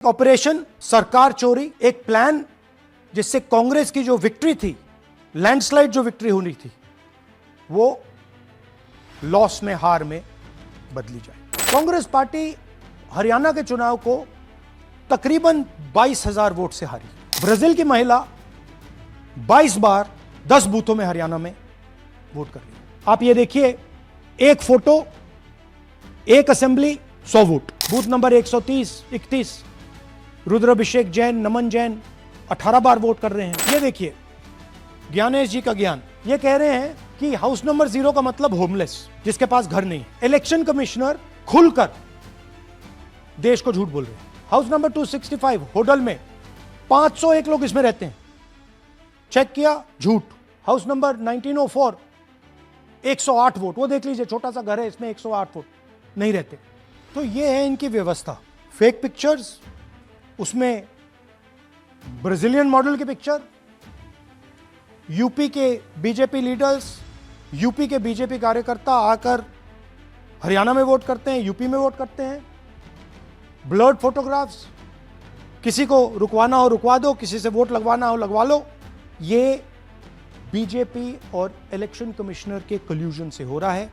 Operation सरकार चोरी, एक प्लान जिससे कांग्रेस की जो विक्ट्री थी, लैंडस्लाइड जो विक्ट्री होनी थी, वो लॉस में, हार में बदली जाए। कांग्रेस पार्टी हरियाणा के चुनाव को तकरीबन 22,000 वोट से हारी। ब्राजील की महिला 22 बार 10 बूथों में हरियाणा में वोट कर रही है। आप ये देखिए, एक फोटो, एक असेंबली, 100 वोट। बूथ नंबर 130, 31 रुद्राभिषेक जैन, नमन जैन 18 बार वोट कर रहे हैं। ये देखिए ज्ञानेश जी का ज्ञान, ये कह रहे हैं कि हाउस नंबर 0 का मतलब होमलेस, जिसके पास घर नहीं है। इलेक्शन कमिश्नर खुलकर देश को झूठ बोल रहे हैं। हाउस नंबर 265 होडल में 501 लोग इसमें रहते हैं, चेक किया, झूठ। हाउस नंबर 1904 108 वोट, वो देख लीजिए, छोटा सा घर है, इसमें 108 वोट नहीं रहते। तो ये है इनकी व्यवस्था। फेक पिक्चर्स, उसमें ब्राजीलियन मॉडल की पिक्चर, यूपी के बीजेपी लीडर्स, यूपी के बीजेपी कार्यकर्ता आकर हरियाणा में वोट करते हैं, यूपी में वोट करते हैं। ब्लर्ड फोटोग्राफ्स, किसी को रुकवाना हो रुकवा दो, किसी से वोट लगवाना हो लगवा लो। ये बीजेपी और इलेक्शन कमिश्नर के कल्यूजन से हो रहा है।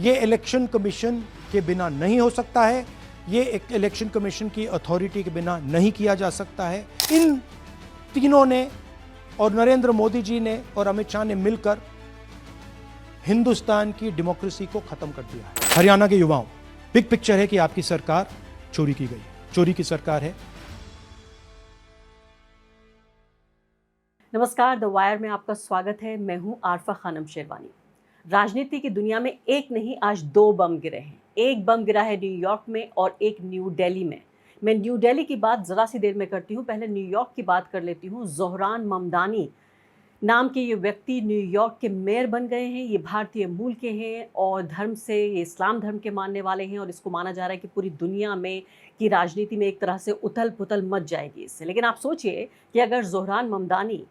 ये इलेक्शन कमीशन के बिना नहीं हो सकता है, ये एक इलेक्शन कमीशन की अथॉरिटी के बिना नहीं किया जा सकता है। इन तीनों ने और नरेंद्र मोदी जी ने और अमित शाह ने मिलकर हिंदुस्तान की डेमोक्रेसी को खत्म कर दिया है। हरियाणा के युवाओं, बिग पिक्चर है कि आपकी सरकार चोरी की गई, चोरी की सरकार है। नमस्कार, द वायर में आपका स्वागत है। मैं हूं आरफा खानम शेरवानी। राजनीति की दुनिया में एक नहीं, आज 2 बम गिरे हैं। एक बम गिरा है न्यूयॉर्क में और एक न्यू दिल्ली में। मैं न्यू दिल्ली की बात जरा सी देर में करती हूँ, पहले न्यूयॉर्क की बात कर लेती हूँ। ज़ोहरान ममदानी नाम के ये व्यक्ति न्यूयॉर्क के मेयर बन गए हैं। ये भारतीय मूल के हैं और धर्म से ये इस्लाम धर्म के मानने वाले हैं, और इसको माना जा रहा है कि पूरी दुनिया में की राजनीति में एक तरह से उथल पुथल मच जाएगी इससे। लेकिन आप सोचिए कि अगर ज़ोहरान ममदानी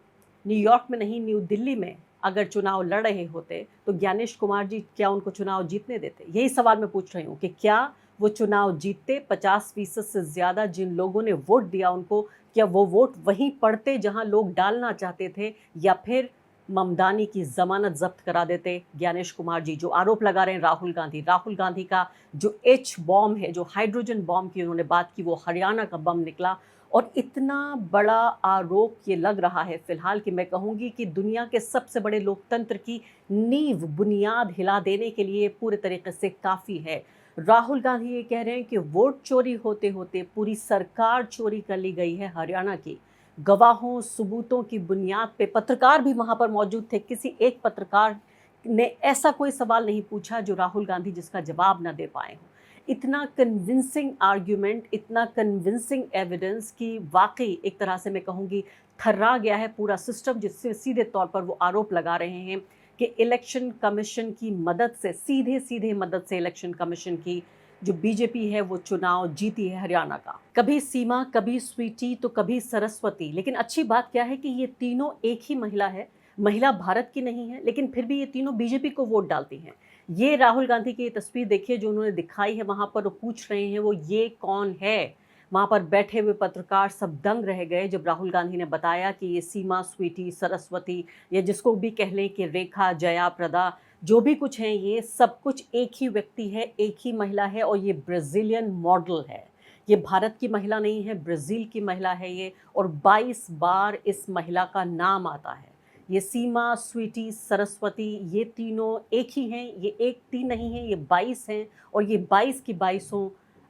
न्यूयॉर्क में नहीं, न्यू दिल्ली में अगर चुनाव लड़ रहे होते तो ज्ञानेश कुमार जी क्या उनको चुनाव जीतने देते? यही सवाल मैं पूछ रही हूँ कि क्या वो चुनाव जीतते? 50% से ज़्यादा जिन लोगों ने वोट दिया उनको, क्या वो वोट वहीं पड़ते जहां लोग डालना चाहते थे, या फिर ममदानी की जमानत जब्त करा देते ज्ञानेश कुमार जी? जो आरोप लगा रहे हैं राहुल गांधी का जो एच बॉम्ब है, जो हाइड्रोजन बॉम्ब की उन्होंने बात की, वो हरियाणा का बम निकला। और इतना बड़ा आरोप ये लग रहा है फिलहाल कि मैं कहूँगी कि दुनिया के सबसे बड़े लोकतंत्र की नींव, बुनियाद हिला देने के लिए पूरे तरीके से काफ़ी है। राहुल गांधी ये कह रहे हैं कि वोट चोरी होते होते पूरी सरकार चोरी कर ली गई है हरियाणा की। गवाहों, सबूतों की बुनियाद पे, पत्रकार भी वहाँ पर मौजूद थे, किसी एक पत्रकार ने ऐसा कोई सवाल नहीं पूछा जो राहुल गांधी जिसका जवाब न दे पाए हों। इतना कन्विंसिंग आर्ग्यूमेंट, इतना कन्विंसिंग एविडेंस कि वाकई एक तरह से मैं कहूँगी थर्रा गया है पूरा सिस्टम, जिससे सीधे तौर पर वो आरोप लगा रहे हैं कि इलेक्शन कमीशन की मदद से, सीधे मदद से इलेक्शन कमीशन की जो बीजेपी है वो चुनाव जीती है हरियाणा का। कभी सीमा, कभी स्वीटी, तो कभी सरस्वती। लेकिन अच्छी बात क्या है कि ये तीनों एक ही महिला है। महिला भारत की नहीं है, लेकिन फिर भी ये तीनों बीजेपी को वोट डालती हैं। ये राहुल गांधी की ये तस्वीर देखिए जो उन्होंने दिखाई है, वहाँ पर वो पूछ रहे हैं वो ये कौन है। वहाँ पर बैठे हुए पत्रकार सब दंग रह गए जब राहुल गांधी ने बताया कि ये सीमा, स्वीटी, सरस्वती, या जिसको भी कह लें कि रेखा, जया प्रदा, जो भी कुछ हैं, ये सब कुछ एक ही व्यक्ति है, एक ही महिला है। और ये ब्राज़ीलियन मॉडल है, ये भारत की महिला नहीं है, ब्राज़ील की महिला है ये। और 22 बार इस महिला का नाम आता है। ये सीमा, स्वीटी, सरस्वती, ये तीनों एक ही हैं। ये एक तीन नहीं है, ये 22 हैं। और ये 22 की 22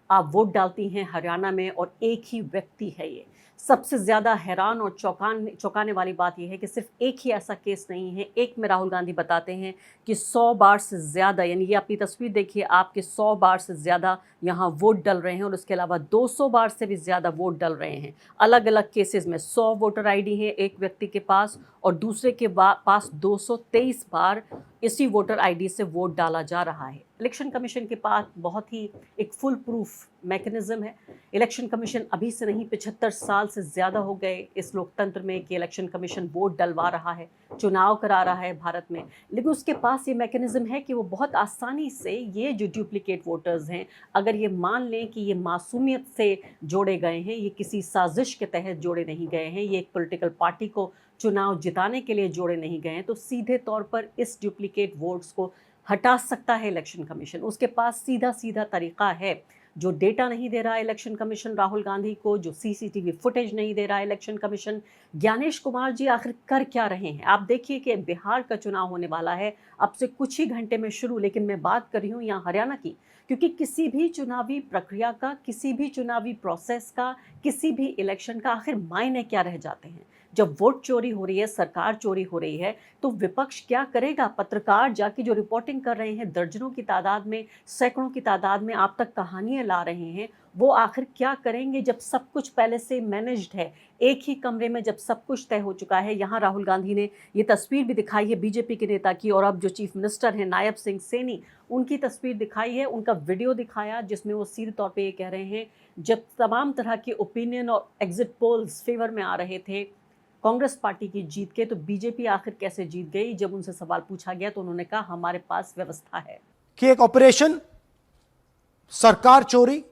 आप वोट डालती हैं हरियाणा में, और एक ही व्यक्ति है ये। सबसे ज़्यादा हैरान और चौंकाने वाली बात यह है कि सिर्फ एक ही ऐसा केस नहीं है। एक में राहुल गांधी बताते हैं कि 100 बार से ज़्यादा, यानी ये अपनी तस्वीर देखिए, आपके 100 बार से ज़्यादा यहाँ वोट डल रहे हैं, और उसके अलावा 200 बार से भी ज़्यादा वोट डल रहे हैं। अलग अलग केसेस में 100 वोटर आईडी है एक व्यक्ति के पास, और दूसरे के पास 223 बार इसी वोटर आईडी से वोट डाला जा रहा है। इलेक्शन कमीशन के पास बहुत ही एक फुल प्रूफ मैकेनिज्म है। इलेक्शन कमीशन अभी से नहीं, 75 साल से ज़्यादा हो गए इस लोकतंत्र में कि इलेक्शन कमीशन वोट डलवा रहा है, चुनाव करा रहा है भारत में। लेकिन उसके पास ये मैकेनिज्म है कि वो बहुत आसानी से ये जो डुप्लीकेट वोटर्स हैं, अगर ये मान लें कि ये मासूमियत से जोड़े गए हैं, ये किसी साजिश के तहत जोड़े नहीं गए हैं, ये एक पॉलिटिकल पार्टी को चुनाव जिताने के लिए जोड़े नहीं गए हैं, तो सीधे तौर पर इस डुप्लीकेट वोट्स को हटा सकता है इलेक्शन कमीशन। उसके पास सीधा सीधा तरीका है। जो डेटा नहीं दे रहा है इलेक्शन कमीशन राहुल गांधी को, जो सीसीटीवी फुटेज नहीं दे रहा है इलेक्शन कमीशन, ज्ञानेश कुमार जी आखिर कर क्या रहे हैं? आप देखिए कि बिहार का चुनाव होने वाला है अब से कुछ ही घंटे में शुरू, लेकिन मैं बात कर रही हूँ यहाँ हरियाणा की, क्योंकि किसी भी चुनावी प्रक्रिया का, किसी भी चुनावी प्रोसेस का, किसी भी इलेक्शन का आखिर मायने क्या रह जाते हैं। जब वोट चोरी हो रही है, सरकार चोरी हो रही है, तो विपक्ष क्या करेगा? पत्रकार जाके जो रिपोर्टिंग कर रहे हैं, दर्जनों की तादाद में, सैकड़ों की तादाद में आप तक कहानियां ला रहे हैं, वो आखिर क्या करेंगे जब सब कुछ पहले से मैनेज्ड है? एक ही कमरे में जब सब कुछ तय हो चुका है। यहाँ राहुल गांधी ने ये तस्वीर भी दिखाई है बीजेपी के नेता की, और अब जो चीफ मिनिस्टर हैं नायब सिंह सैनी, उनकी तस्वीर दिखाई है, उनका वीडियो दिखाया, जिसमें वो सीधे तौर पे ये कह रहे हैं, जब तमाम तरह के ओपिनियन और एग्जिट पोल्स फेवर में आ रहे थे कांग्रेस पार्टी की जीत के, तो बीजेपी आखिर कैसे जीत गई? जब उनसे सवाल पूछा गया तो उन्होंने कहा हमारे पास व्यवस्था है। कि एक ऑपरेशन सरकार चोरी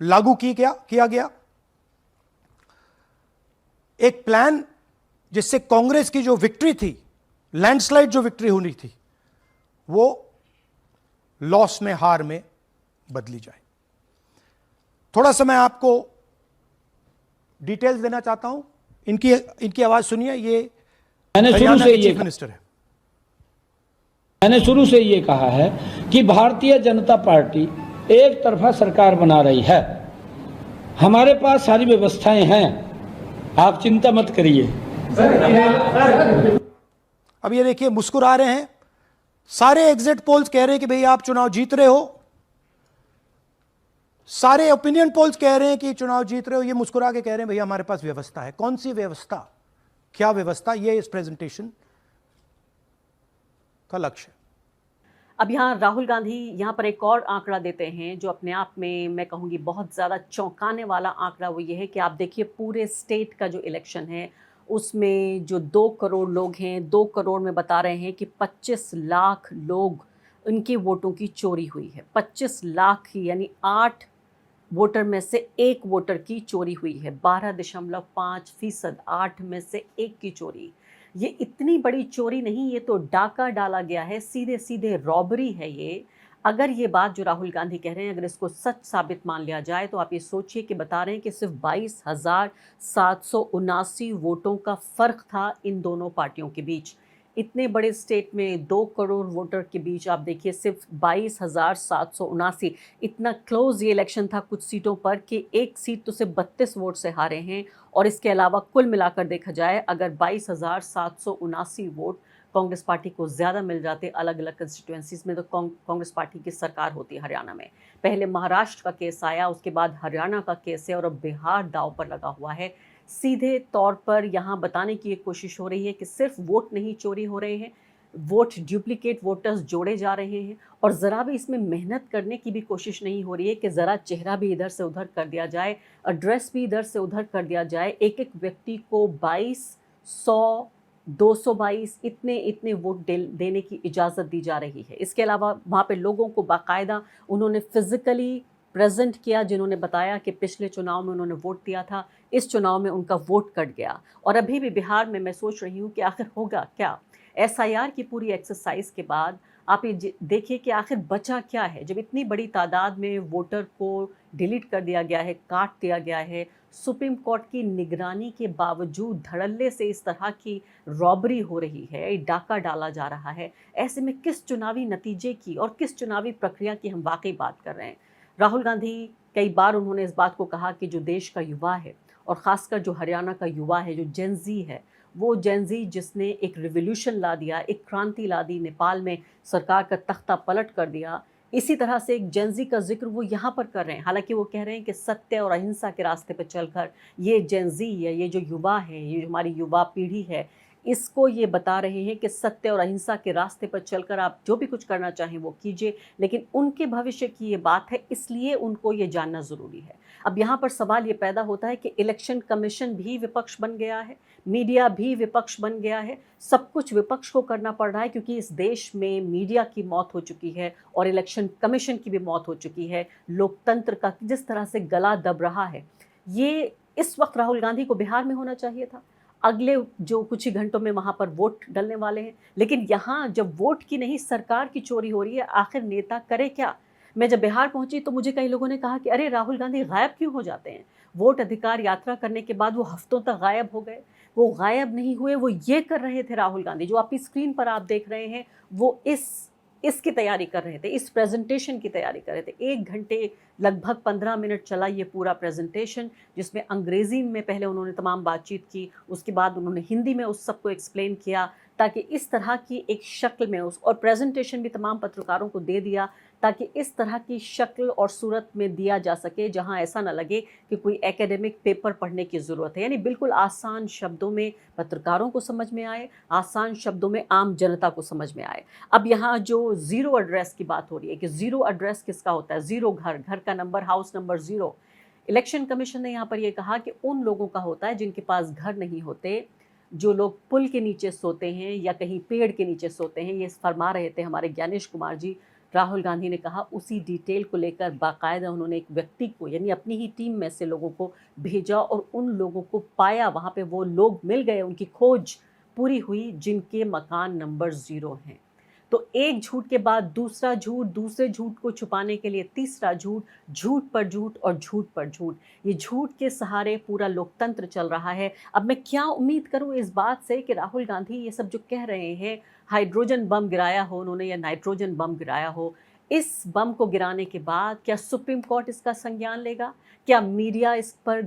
लागू किया गया, एक प्लान जिससे कांग्रेस की जो विक्ट्री थी, लैंडस्लाइड जो विक्ट्री होनी थी, वो लॉस में, हार में बदली जाए। थोड़ा सा मैं आपको डिटेल्स देना चाहता हूं। इनकी आवाज सुनिए। ये हरियाणा के चीफ मिनिस्टर है। मैंने शुरू से ये कहा है कि भारतीय जनता पार्टी एक तरफा सरकार बना रही है। हमारे पास सारी व्यवस्थाएं हैं, आप चिंता मत करिए। अब ये देखिए, मुस्कुरा रहे हैं। सारे एग्जिट पोल्स कह रहे हैं कि भाई आप चुनाव जीत रहे हो, सारे ओपिनियन पोल्स कह रहे हैं कि चुनाव जीत रहे हो। ये मुस्कुरा के कह रहे हैं भैया हमारे पास व्यवस्था है। कौन सी व्यवस्था, क्या व्यवस्था, ये इस प्रेजेंटेशन का लक्ष्य है। अब यहाँ राहुल गांधी यहाँ पर एक और आंकड़ा देते हैं जो अपने आप में मैं कहूँगी बहुत ज़्यादा चौंकाने वाला आंकड़ा। वो ये है कि आप देखिए पूरे स्टेट का जो इलेक्शन है उसमें जो 2 करोड़ लोग हैं, 2 करोड़ में बता रहे हैं कि 25 लाख लोग, उनके वोटों की चोरी हुई है। 25 लाख ही, यानी 8 वोटर में से 1 वोटर की चोरी हुई है। 12.5%, 8 में से 1 की चोरी। ये इतनी बड़ी चोरी नहीं, ये तो डाका डाला गया है, सीधे सीधे रॉबरी है ये। अगर ये बात जो राहुल गांधी कह रहे हैं अगर इसको सच साबित मान लिया जाए तो आप ये सोचिए कि बता रहे हैं कि सिर्फ 22,779 वोटों का फ़र्क था इन दोनों पार्टियों के बीच। इतने बड़े स्टेट में 2 करोड़ वोटर के बीच आप देखिए सिर्फ 22,779, इतना क्लोज ये इलेक्शन था कुछ सीटों पर कि एक सीट तो सिर्फ 32 वोट से हारे हैं। और इसके अलावा कुल मिलाकर देखा जाए अगर 22,779 वोट कांग्रेस पार्टी को ज़्यादा मिल जाते अलग अलग कंस्टिट्यूएंसीज में तो कांग्रेस पार्टी की सरकार होती हरियाणा में। पहले महाराष्ट्र का केस आया, उसके बाद हरियाणा का केस है और अब बिहार दांव पर लगा हुआ है। सीधे तौर पर यहाँ बताने की एक कोशिश हो रही है कि सिर्फ वोट नहीं चोरी हो रहे हैं, वोट डुप्लीकेट वोटर्स जोड़े जा रहे हैं। और ज़रा भी इसमें मेहनत करने की भी कोशिश नहीं हो रही है कि ज़रा चेहरा भी इधर से उधर कर दिया जाए, एड्रेस भी इधर से उधर कर दिया जाए। एक एक व्यक्ति को 2200, 222 इतने वोट देने की इजाज़त दी जा रही है। इसके अलावा वहाँ पे लोगों को बाकायदा उन्होंने फिज़िकली प्रेजेंट किया, जिन्होंने बताया कि पिछले चुनाव में उन्होंने वोट दिया था, इस चुनाव में उनका वोट कट गया। और अभी भी बिहार में मैं सोच रही हूँ कि आखिर होगा क्या। SIR की पूरी एक्सरसाइज के बाद आप ये देखिए कि आखिर बचा क्या है। जब इतनी बड़ी तादाद में वोटर को डिलीट कर दिया गया है, काट दिया गया है, सुप्रीम कोर्ट की निगरानी के बावजूद धड़ल्ले से इस तरह की रॉबरी हो रही है, डाका डाला जा रहा है, ऐसे में किस चुनावी नतीजे की और किस चुनावी प्रक्रिया की हम वाकई बात कर रहे हैं। राहुल गांधी कई बार उन्होंने इस बात को कहा कि जो देश का युवा है और ख़ासकर जो हरियाणा का युवा है, जो जेन ज़ी है, वो जेन ज़ी जिसने एक रिवॉल्यूशन ला दिया, एक क्रांति ला दी, नेपाल में सरकार का तख्ता पलट कर दिया, इसी तरह से एक जेन ज़ी का जिक्र वो यहाँ पर कर रहे हैं। हालांकि वो कह रहे हैं कि सत्य और अहिंसा के रास्ते पर चलकर ये जेन ज़ी है, ये जो युवा है, ये जो हमारी युवा पीढ़ी है, इसको ये बता रहे हैं कि सत्य और अहिंसा के रास्ते पर चलकर आप जो भी कुछ करना चाहें वो कीजिए, लेकिन उनके भविष्य की ये बात है, इसलिए उनको ये जानना ज़रूरी है। अब यहाँ पर सवाल ये पैदा होता है कि इलेक्शन कमीशन भी विपक्ष बन गया है, मीडिया भी विपक्ष बन गया है, सब कुछ विपक्ष को करना पड़ रहा है, क्योंकि इस देश में मीडिया की मौत हो चुकी है और इलेक्शन कमीशन की भी मौत हो चुकी है। लोकतंत्र का जिस तरह से गला दब रहा है, ये इस वक्त राहुल गांधी को बिहार में होना चाहिए था। अगले जो कुछ ही घंटों में वहाँ पर वोट डलने वाले हैं, लेकिन यहाँ जब वोट की नहीं सरकार की चोरी हो रही है, आखिर नेता करे क्या? मैं जब बिहार पहुंची तो मुझे कई लोगों ने कहा कि अरे राहुल गांधी गायब क्यों हो जाते हैं? वोट अधिकार यात्रा करने के बाद वो हफ्तों तक गायब हो गए। वो गायब नहीं हुए, वो ये कर रहे थे राहुल गांधी, जो आपकी स्क्रीन पर आप देख रहे हैं, वो इसकी तैयारी कर रहे थे, इस प्रेजेंटेशन की तैयारी कर रहे थे। 1 घंटे लगभग 15 मिनट चला ये पूरा प्रेजेंटेशन, जिसमें अंग्रेजी में पहले उन्होंने तमाम बातचीत की, उसके बाद उन्होंने हिंदी में उस सबको एक्सप्लेन किया, ताकि इस तरह की एक शक्ल में और प्रेजेंटेशन भी तमाम पत्रकारों को दे दिया, ताकि इस तरह की शक्ल और सूरत में दिया जा सके जहां ऐसा ना लगे कि कोई एकेडमिक पेपर पढ़ने की ज़रूरत है। यानी बिल्कुल आसान शब्दों में पत्रकारों को समझ में आए, आसान शब्दों में आम जनता को समझ में आए। अब यहाँ जो ज़ीरो एड्रेस की बात हो रही है कि ज़ीरो एड्रेस किसका होता है? ज़ीरो घर का number, house number zero. Election commission ने यहाँ पर यह कहा कि उन लोगों का होता है जिनके पास घर नहीं होते, जो लोग पुल के नीचे सोते हैं या कहीं पेड़ के नीचे सोते हैं। ये फरमा रहे थे हमारे ज्ञानेश कुमार जी। राहुल गांधी ने कहा, उसी डिटेल को लेकर बाकायदा उन्होंने एक व्यक्ति को, यानी अपनी ही टीम में से लोगों को भेजा और उन लोगों को पाया, वहाँ पे वो लोग मिल गए, उनकी खोज पूरी हुई जिनके मकान नंबर 0 हैं। तो एक झूठ के बाद दूसरा झूठ, दूसरे झूठ को छुपाने के लिए तीसरा झूठ, झूठ पर झूठ और झूठ पर झूठ। ये झूठ के सहारे पूरा लोकतंत्र चल रहा है। अब मैं क्या उम्मीद करूं इस बात से कि राहुल गांधी ये सब जो कह रहे हैं, हाइड्रोजन बम गिराया हो उन्होंने या नाइट्रोजन बम गिराया हो, इस बम को गिराने के बाद क्या सुप्रीम कोर्ट इसका संज्ञान लेगा? क्या मीडिया इस पर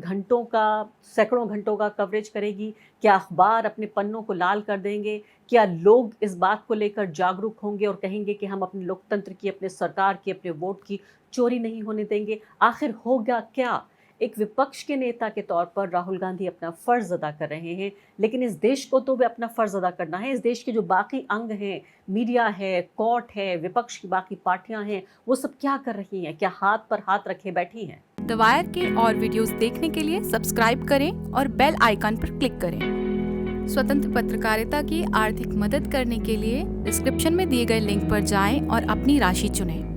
सैकड़ों घंटों का कवरेज करेगी? क्या अखबार अपने पन्नों को लाल कर देंगे? क्या लोग इस बात को लेकर जागरूक होंगे और कहेंगे कि हम अपने लोकतंत्र की, अपने सरकार की, अपने वोट की चोरी नहीं होने देंगे? आखिर होगा क्या? एक विपक्ष के नेता के तौर पर राहुल गांधी अपना फ़र्ज़ अदा कर रहे हैं, लेकिन इस देश को तो वे अपना फ़र्ज़ अदा करना है। इस देश के जो बाकी अंग हैं, मीडिया है, कोर्ट है, विपक्ष की बाकी पार्टियां हैं, वो सब क्या कर रही हैं? क्या हाथ पर हाथ रखे बैठी हैं? द वायर के और वीडियोस देखने के लिए सब्सक्राइब करें और बेल आइकन पर क्लिक करें। स्वतंत्र पत्रकारिता की आर्थिक मदद करने के लिए डिस्क्रिप्शन में दिए गए लिंक पर जाएं और अपनी राशि चुनें।